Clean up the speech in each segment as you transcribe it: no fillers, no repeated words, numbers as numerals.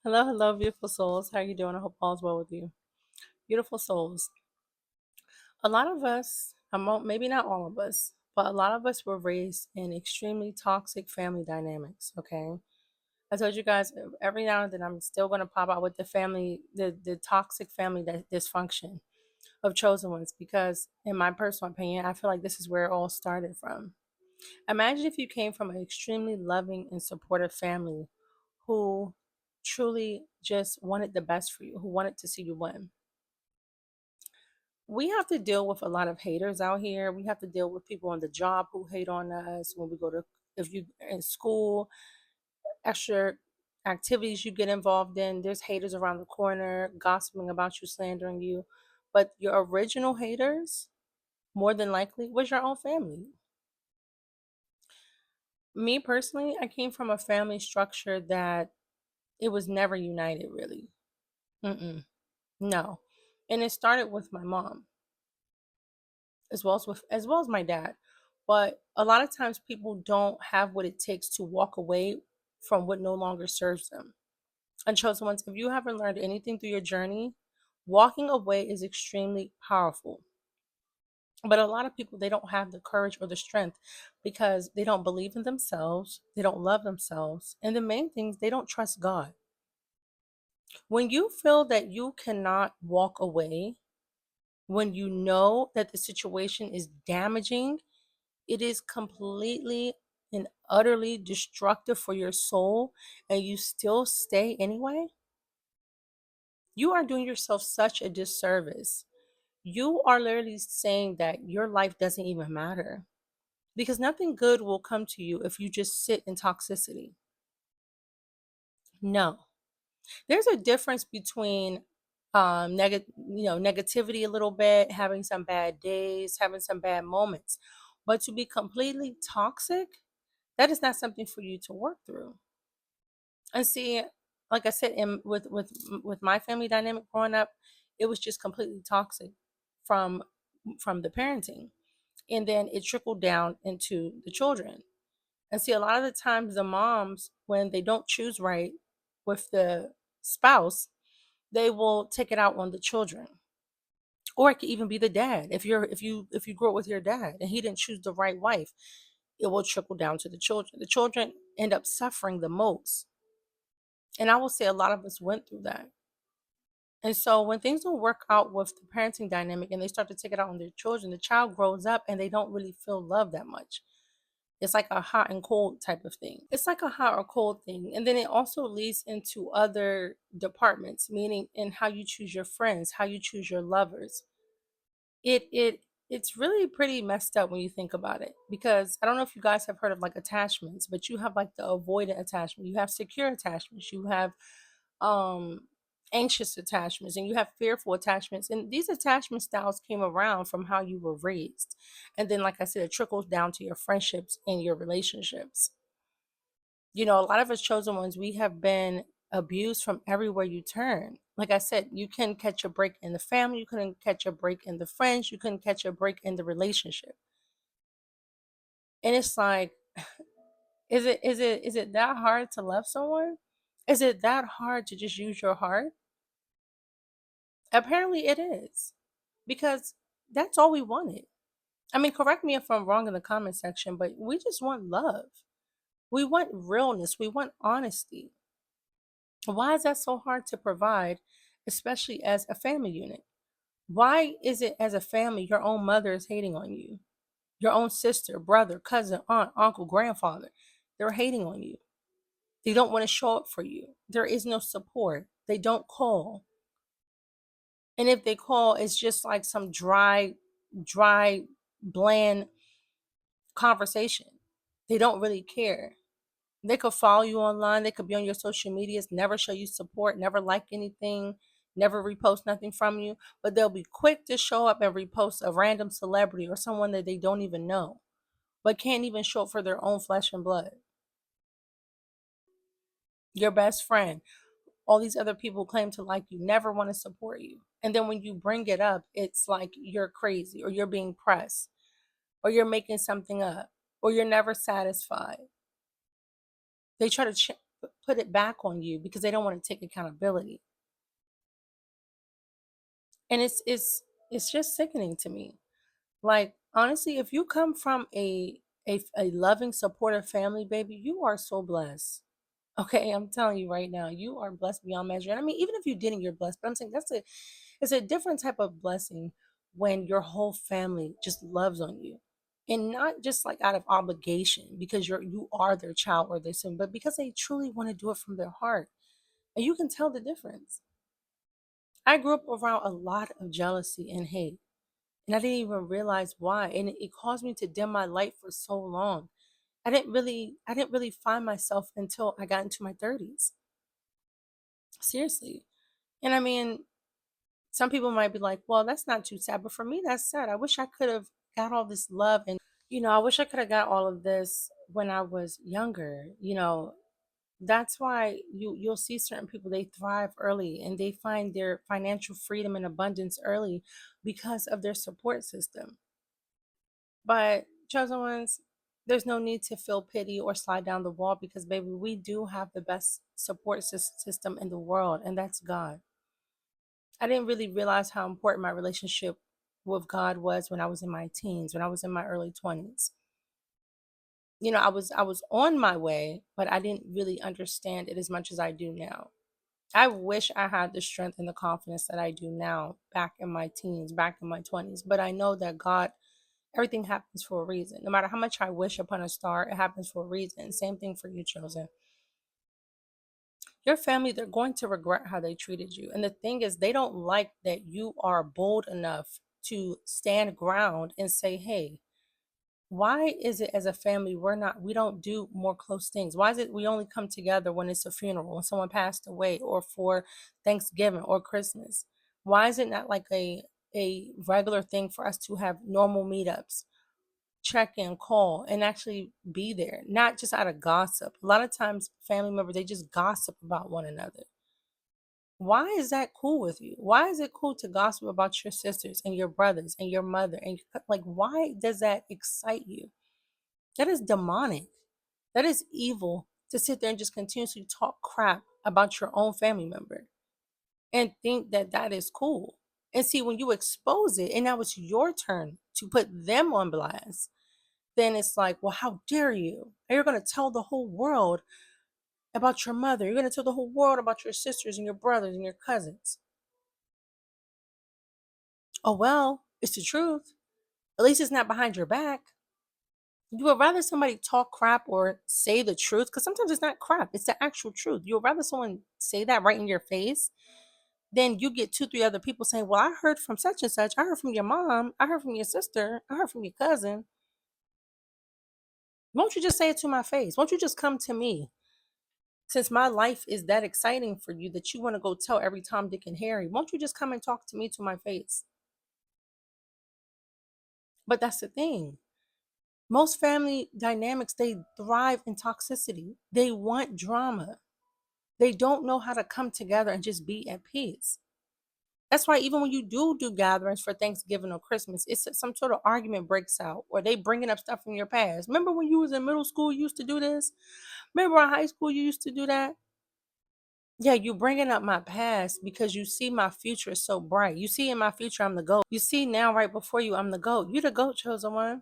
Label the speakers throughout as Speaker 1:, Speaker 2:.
Speaker 1: Hello, hello, beautiful souls. How you doing? I hope all's well with you. Beautiful souls. A lot of us, maybe not all of us, but a lot of us were raised in extremely toxic family dynamics. Okay, I told you guys every now and then I'm still going to pop out with the toxic family dysfunction of chosen ones because, in my personal opinion, I feel like this is where it all started from. Imagine if you came from an extremely loving and supportive family who truly just wanted the best for you, who wanted to see you win. We have to deal with a lot of haters out here. We have to deal with people on the job who hate on us when we go to, if you in school, extra activities you get involved in, there's haters around the corner gossiping about you, slandering you. But your original haters, more than likely, was your own family. Me personally, I came from a family structure that it was never united, really. Mm-mm, no. And it started with my mom as well as my dad. But a lot of times people don't have what it takes to walk away from what no longer serves them. And chosen ones, if you haven't learned anything through your journey, walking away is extremely powerful. But a lot of people, they don't have the courage or the strength because they don't believe in themselves, they don't love themselves, and the main thing is they don't trust God. When you feel that you cannot walk away, when you know that the situation is damaging, it is completely and utterly destructive for your soul, and you still stay anyway, you are doing yourself such a disservice. You are literally saying that your life doesn't even matter because nothing good will come to you if you just sit in toxicity. No. There's a difference between negativity a little bit, having some bad days, having some bad moments. But to be completely toxic, that is not something for you to work through. And see, like I said, with my family dynamic growing up, it was just completely toxic from from the parenting, and then it trickled down into the children. And see, a lot of the times the moms, when they don't choose right with the spouse, they will take it out on the children. Or it could even be the dad. If you grew up with your dad and he didn't choose the right wife, it will trickle down to the children. The children end up suffering the most. And I will say a lot of us went through that. And so when things don't work out with the parenting dynamic and they start to take it out on their children, the child grows up and they don't really feel love that much. It's like a hot and cold type of thing. It's like a hot or cold thing. And then it also leads into other departments, meaning in how you choose your friends, how you choose your lovers. It's really pretty messed up when you think about it, because I don't know if you guys have heard of like attachments, but you have like the avoidant attachment, you have secure attachments, you have um anxious attachments, and you have fearful attachments. And these attachment styles came around from how you were raised, and then like I said, it trickles down to your friendships and your relationships. A lot of us chosen ones, we have been abused from everywhere you turn. Like I said, you can catch a break in the family, you couldn't catch a break in the friends, you couldn't catch a break in the relationship. And it's like, is it that hard to love someone? Is it that hard to just use your heart? Apparently it is, because that's all we wanted. I mean, correct me if I'm wrong in the comment section, but we just want love. We want realness. We want honesty. Why is that so hard to provide, especially as a family unit? Why is it as a family your own mother is hating on you? Your own sister, brother, cousin, aunt, uncle, grandfather, they're hating on you. They don't want to show up for you. There is no support. They don't call. And if they call, it's just like some dry, bland conversation. They don't really care. They could follow you online. They could be on your social medias, never show you support, never like anything, never repost nothing from you. But they'll be quick to show up and repost a random celebrity or someone that they don't even know, but can't even show up for their own flesh and blood. Your best friend, all these other people claim to like you, never want to support you. And then when you bring it up, it's like you're crazy, or you're being pressed, or you're making something up, or you're never satisfied. They try to put it back on you because they don't want to take accountability. And it's just sickening to me. Like, honestly, if you come from a loving, supportive family, baby, you are so blessed. Okay, I'm telling you right now, you are blessed beyond measure. And I mean, even if you didn't, you're blessed. But I'm saying it's a different type of blessing when your whole family just loves on you. And not just like out of obligation because you are their child or their son, but because they truly want to do it from their heart. And you can tell the difference. I grew up around a lot of jealousy and hate. And I didn't even realize why. And it caused me to dim my light for so long. I didn't really find myself until I got into my 30s. Seriously. And I mean, some people might be like, well, that's not too sad. But for me, that's sad. I wish I could have got all this love. And, I wish I could have got all of this when I was younger. That's why you'll see certain people, they thrive early and they find their financial freedom and abundance early because of their support system. But chosen ones, there's no need to feel pity or slide down the wall because, baby, we do have the best support system in the world, and that's God. I didn't really realize how important my relationship with God was when I was in my teens, when I was in my early 20s. I was on my way, but I didn't really understand it as much as I do now. I wish I had the strength and the confidence that I do now back in my teens, back in my 20s, but I know that God, everything happens for a reason. No matter how much I wish upon a star, it happens for a reason. Same thing for you, chosen. Your family, they're going to regret how they treated you. And the thing is, they don't like that you are bold enough to stand ground and say, hey, why is it as a family we don't do more close things? Why is it we only come together when it's a funeral, when someone passed away, or for Thanksgiving or Christmas? Why is it not like a regular thing for us to have normal meetups, check in, call, and actually be there, not just out of gossip? A lot of times, family members, they just gossip about one another. Why is that cool with you? Why is it cool to gossip about your sisters and your brothers and your mother? And like, why does that excite you? That is demonic. That is evil to sit there and just continuously talk crap about your own family member and think that that is cool. And see, when you expose it and now it's your turn to put them on blast, then it's like, well, how dare you? And you're going to tell the whole world about your mother. You're going to tell the whole world about your sisters and your brothers and your cousins. Oh, well, it's the truth. At least it's not behind your back. You would rather somebody talk crap or say the truth, because sometimes it's not crap, it's the actual truth. You would rather someone say that right in your face than you get two, three other people saying, well, I heard from such and such. I heard from your mom. I heard from your sister. I heard from your cousin. Won't you just say it to my face? Won't you just come to me? Since my life is that exciting for you that you want to go tell every Tom, Dick, and Harry, won't you just come and talk to me to my face? But that's the thing. Most family dynamics, they thrive in toxicity. They want drama. They don't know how to come together and just be at peace. That's why even when you do gatherings for Thanksgiving or Christmas, it's some sort of argument breaks out or they bringing up stuff from your past. Remember when you was in middle school, you used to do this? Remember in high school, you used to do that? Yeah, you bringing up my past because you see my future is so bright. You see in my future, I'm the GOAT. You see now right before you, I'm the GOAT. You the GOAT, chosen one.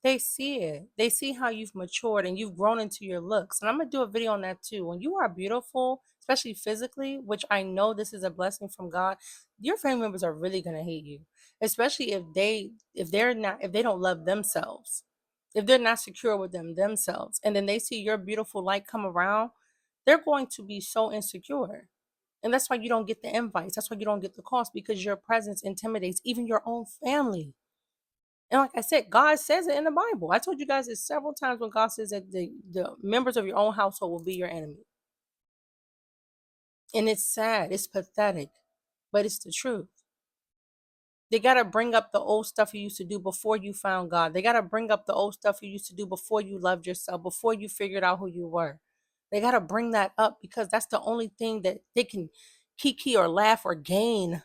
Speaker 1: They see it. They see how you've matured and you've grown into your looks. And I'm going to do a video on that too. When you are beautiful, especially physically, which I know this is a blessing from God, your family members are really going to hate you. Especially if they don't love themselves. If they're not secure with themselves and then they see your beautiful light come around, they're going to be so insecure. And that's why you don't get the invites. That's why you don't get the calls because your presence intimidates even your own family. And like I said, God says it in the Bible. I told you guys this several times when God says that the members of your own household will be your enemy. And it's sad, it's pathetic, but it's the truth. They got to bring up the old stuff you used to do before you found God. They got to bring up the old stuff you used to do before you loved yourself, before you figured out who you were. They got to bring that up because that's the only thing that they can kiki or laugh or gain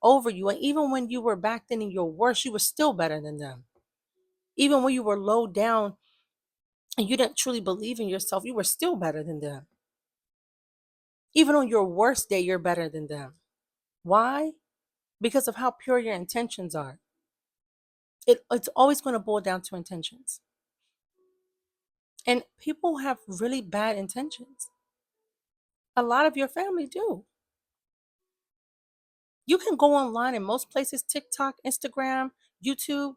Speaker 1: over you. And even when you were back then in your worst, you were still better than them. Even when you were low down and you didn't truly believe in yourself, you were still better than them. Even on your worst day, you're better than them. Why? Because of how pure your intentions are. It's always going to boil down to intentions. And people have really bad intentions. A lot of your family do. You can go online in most places, TikTok, Instagram, YouTube.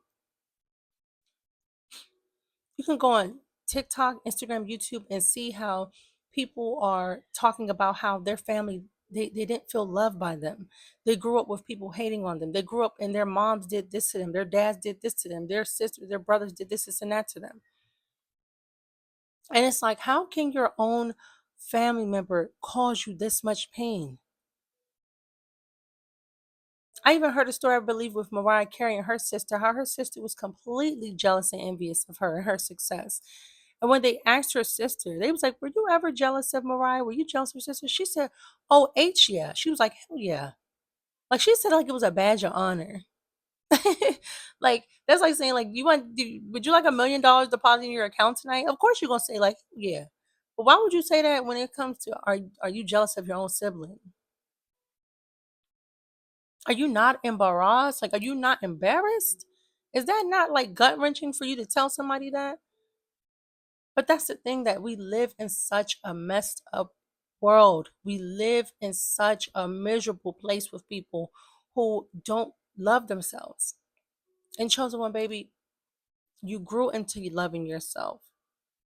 Speaker 1: You can go on TikTok, Instagram, YouTube, and see how people are talking about how their family, they didn't feel loved by them. They grew up with people hating on them. They grew up and their moms did this to them. Their dads did this to them. Their sisters, their brothers did this and that to them. And it's like, how can your own family member cause you this much pain? I even heard a story, I believe, with Mariah Carey and her sister, how her sister was completely jealous and envious of her and her success. And when they asked her sister, they was like, "Were you ever jealous of Mariah? Were you jealous of your sister?" She said, "Oh, H, yeah." She was like, "Hell yeah." Like she said, like it was a badge of honor. Like that's like saying, like, would you like $1 million deposited in your account tonight? Of course you're gonna say like, yeah. But why would you say that when it comes to are you jealous of your own sibling? Are you not embarrassed? Like, are you not embarrassed? Is that not like gut wrenching for you to tell somebody that? But that's the thing, that we live in such a messed up world. We live in such a miserable place with people who don't love themselves. And chosen one, baby, you grew into loving yourself.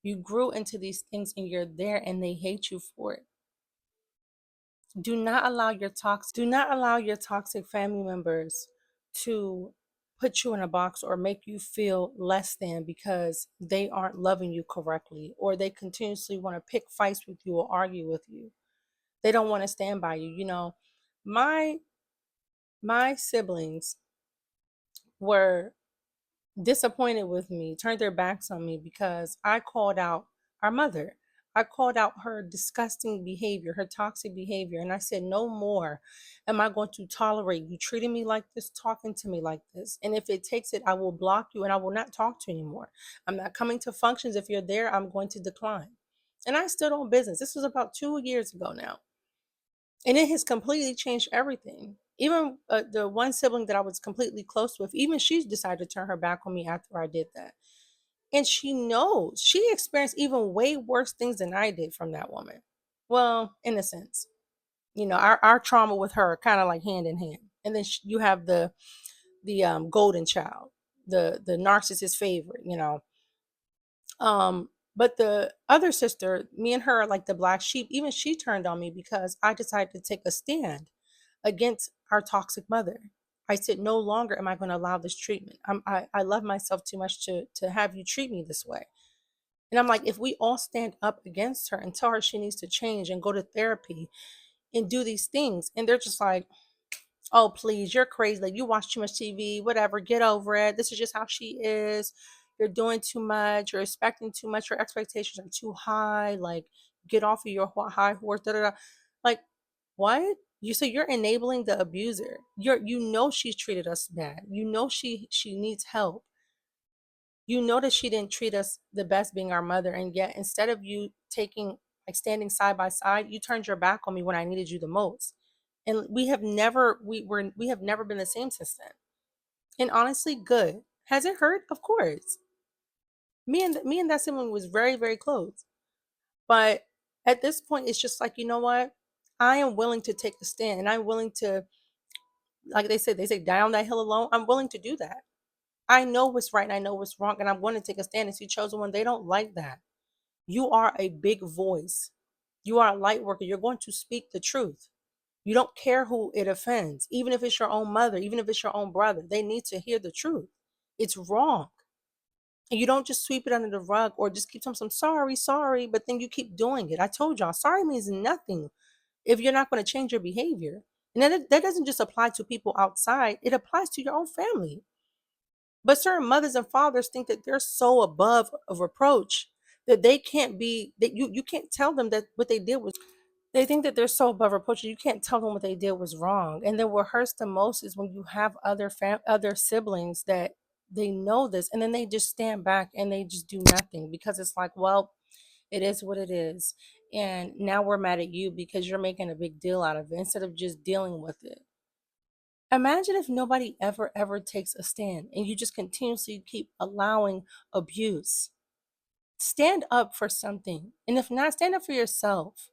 Speaker 1: You grew into these things and you're there and they hate you for it. Do not allow your toxic family members to put you in a box or make you feel less than because they aren't loving you correctly, or they continuously want to pick fights with you or argue with you. They don't want to stand by you. My my siblings were disappointed with me, turned their backs on me because I called out our mother. I called out her disgusting behavior, her toxic behavior. And I said, no more am I going to tolerate you treating me like this, talking to me like this. And if it takes it, I will block you and I will not talk to you anymore. I'm not coming to functions. If you're there, I'm going to decline. And I stood on business. This was about 2 years ago now. And it has completely changed everything. Even the one sibling that I was completely close with, even she decided to turn her back on me after I did that. And she knows she experienced even way worse things than I did from that woman. Well, in a sense, our trauma with her kind of like hand in hand. And then you have the golden child, the narcissist favorite. But the other sister, me and her are like the black sheep. Even she turned on me because I decided to take a stand against our toxic mother. I said, no longer am I going to allow this treatment. I love myself too much to have you treat me this way. And I'm like, if we all stand up against her and tell her she needs to change and go to therapy and do these things, and they're just like, oh, please, you're crazy. Like, you watch too much TV, whatever, get over it. This is just how she is. You're doing too much. You're expecting too much. Your expectations are too high. Like, get off of your high horse. Da, da, da. Like, what? You're enabling the abuser. She's treated us bad. She needs help. That she didn't treat us the best being our mother. And yet, instead of you taking, like, standing side by side, you turned your back on me when I needed you the most. And we have never been the same since then. And honestly, good. Has it hurt? Of course. Me and that sibling was very, very close. But at this point, it's just like, you know what? I am willing to take a stand, and I'm willing to, like they say, down that hill alone. I'm willing to do that. I know what's right and I know what's wrong, and I'm going to take a stand. And see, chosen one, they don't like that. You are a big voice. You are a light worker. You're going to speak the truth. You don't care who it offends, even if it's your own mother, even if it's your own brother. They need to hear the truth. It's wrong. And you don't just sweep it under the rug or just keep telling them sorry, sorry, but then you keep doing it. I told y'all, sorry means nothing if you're not going to change your behavior. And that doesn't just apply to people outside, it applies to your own family. But certain mothers and fathers think that they're so above of reproach that they can't be, that you can't tell them that what they did was, they think that they're so above reproach, you can't tell them what they did was wrong. And then what hurts the most is when you have other siblings that they know this, and then they just stand back and they just do nothing because it's like, well, It is what it is. And now we're mad at you because you're making a big deal out of it instead of just dealing with it. Imagine if nobody ever takes a stand and you just continuously keep allowing abuse. Stand up for something. And if not, stand up for yourself.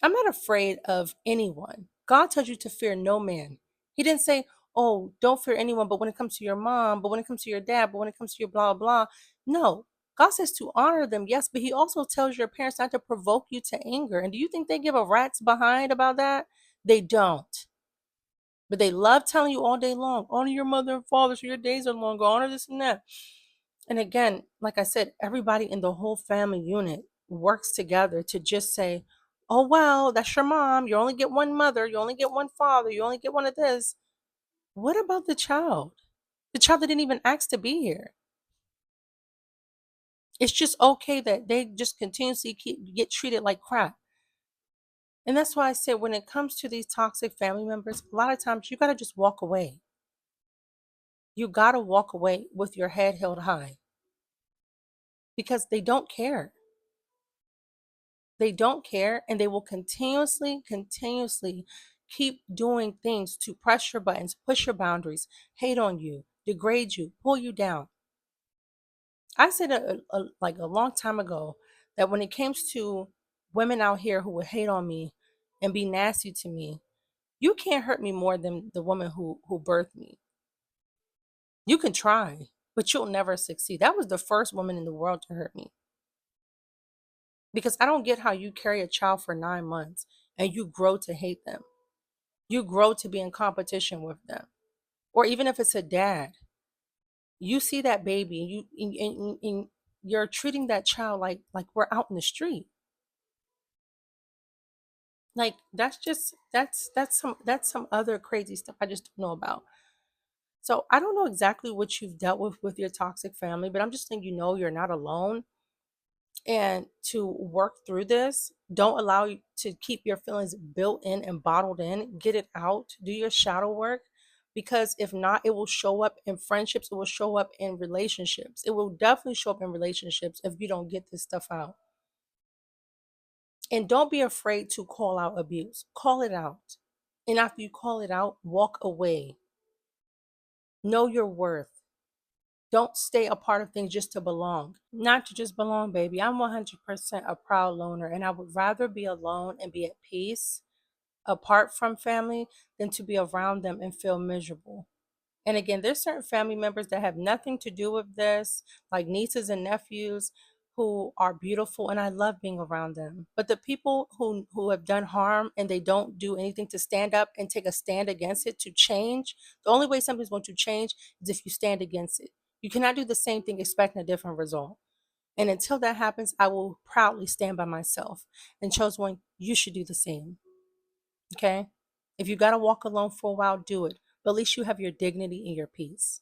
Speaker 1: I'm not afraid of anyone. God tells you to fear no man. He didn't say, oh, don't fear anyone, but when it comes to your mom, but when it comes to your dad, but when it comes to your blah, blah. No. God says to honor them, yes, but he also tells your parents not to provoke you to anger. And do you think they give a rat's behind about that? They don't. But they love telling you all day long, honor your mother and father so your days are longer, honor this and that. And again, like I said, everybody in the whole family unit works together to just say, oh, well, that's your mom. You only get one mother. You only get one father. You only get one of this. What about the child? The child that didn't even ask to be here. It's just okay that they just continuously get treated like crap. And that's why I said when it comes to these toxic family members, a lot of times you got to just walk away. You got to walk away with your head held high because they don't care. They don't care and they will continuously keep doing things to press your buttons, push your boundaries, hate on you, degrade you, pull you down. I said like a long time ago that when it comes to women out here who would hate on me and be nasty to me, you can't hurt me more than the woman who birthed me. You can try, but you'll never succeed. That was the first woman in the world to hurt me. Because I don't get how you carry a child for 9 months and you grow to hate them. You grow to be in competition with them. Or even if it's a dad, you see that baby and you're treating that child like we're out in the street. Like that's some other crazy stuff I just don't know about. So I don't know exactly what you've dealt with your toxic family, but I'm just letting you know you're not alone. And to work through this, don't allow you to keep your feelings built in and bottled in. Get it out, do your shadow work, because if not, it will show up in friendships, it will show up in relationships, it will definitely show up in relationships if you don't get this stuff out. And don't be afraid to call out abuse, call it out. And after you call it out, walk away. Know your worth. Don't stay a part of things just to belong. Not to just belong, baby. I'm 100% a proud loner, and I would rather be alone and be at peace apart from family than to be around them and feel miserable. And again, there's certain family members that have nothing to do with this, like nieces and nephews who are beautiful and I love being around them. But the people who have done harm and they don't do anything to stand up and take a stand against it to change, the only way something's going to change is if you stand against it. You cannot do the same thing expecting a different result. And until that happens, I will proudly stand by myself. And chose one, you should do the same. Okay? If you got to walk alone for a while, do it. But at least you have your dignity and your peace.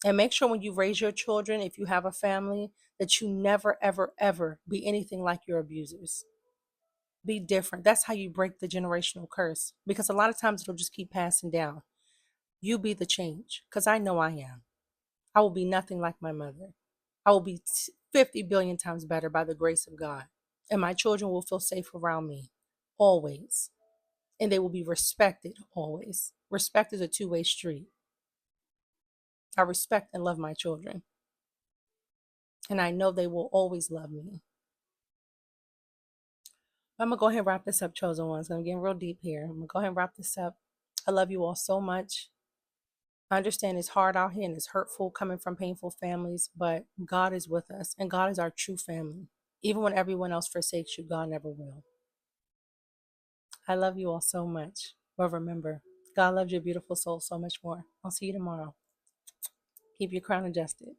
Speaker 1: And make sure when you raise your children, if you have a family, that you never, ever be anything like your abusers. Be different. That's how you break the generational curse. Because a lot of times it'll just keep passing down. You be the change. Because I know I am. I will be nothing like my mother. I will be 50 billion times better by the grace of God. And my children will feel safe around me always. And they will be respected always. Respect is a two-way street. I respect and love my children. And I know they will always love me. I'm going to go ahead and wrap this up, chosen ones. I'm getting real deep here. I'm going to go ahead and wrap this up. I love you all so much. I understand it's hard out here and it's hurtful coming from painful families, but God is with us and God is our true family. Even when everyone else forsakes you, God never will. I love you all so much. But remember, God loves your beautiful soul so much more. I'll see you tomorrow. Keep your crown adjusted.